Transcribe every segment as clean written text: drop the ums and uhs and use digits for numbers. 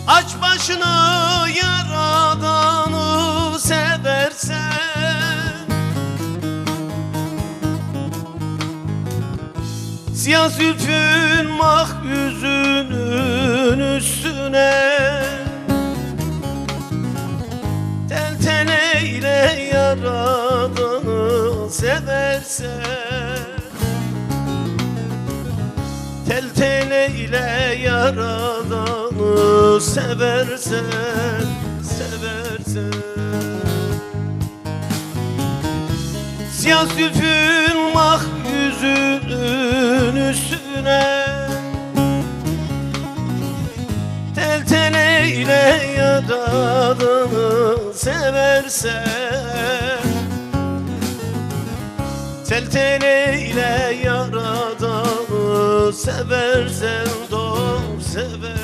Aç başını yaradanı seversen, siyah zülfün mah yüzünün üstüne tel tel eyle yaradanı seversen, tel tel eyle yaradanı seversen, seversen. Siyah zülfün mah yüzünün üstüne tel tel eyle yaradanı seversen, tel tel eyle yaradanı seversen, doğ seversen.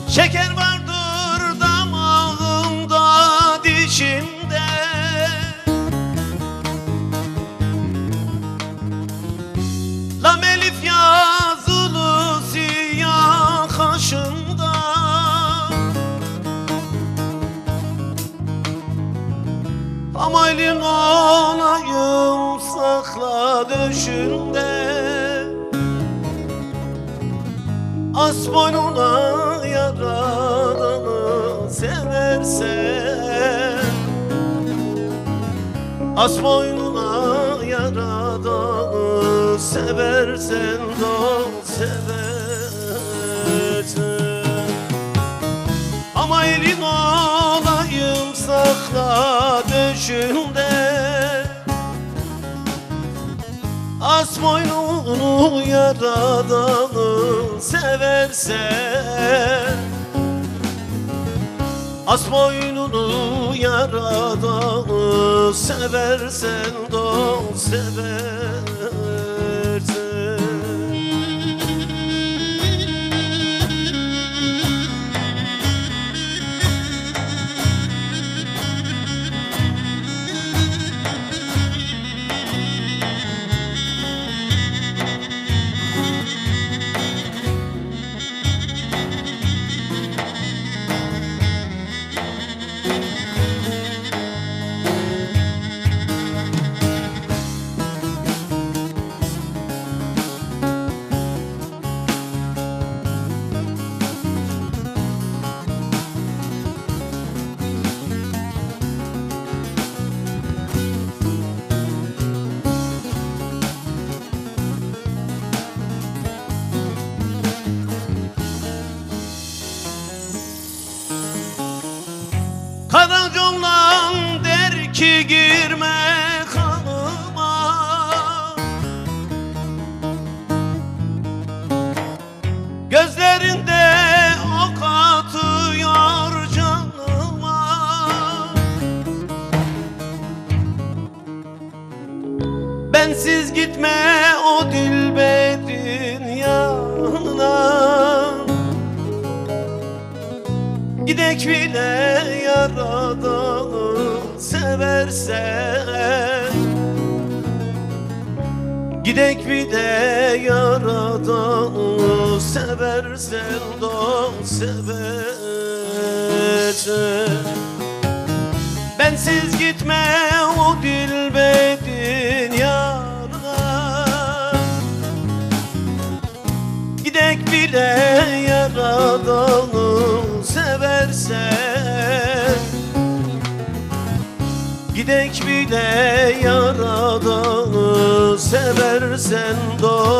Şeker vardır damağımda, dişimde, lam elif yazılı siyah kaşımda. Ama elin olayım sakla döşünde, as boynuna yaradanı seversen, as boynuna yaradanı seversen, doğ seversen. Ama elin olayım sakla döşünde, as boynunu yaradanı seversen, as boynunu yaradanı seversen, doğ seversen. Karacoğlan der ki girme kanıma, gözlerinde ok atıyor canıma. Bensiz gitme o dilberin yanına, gidek bile yaradanı seversen, gidek bile yaradanı seversen, doğ seversen. Bensiz gitme o dilberin yanına, gidek bile yaradanı seversen, Gidek bir de yaradanı seversen dost.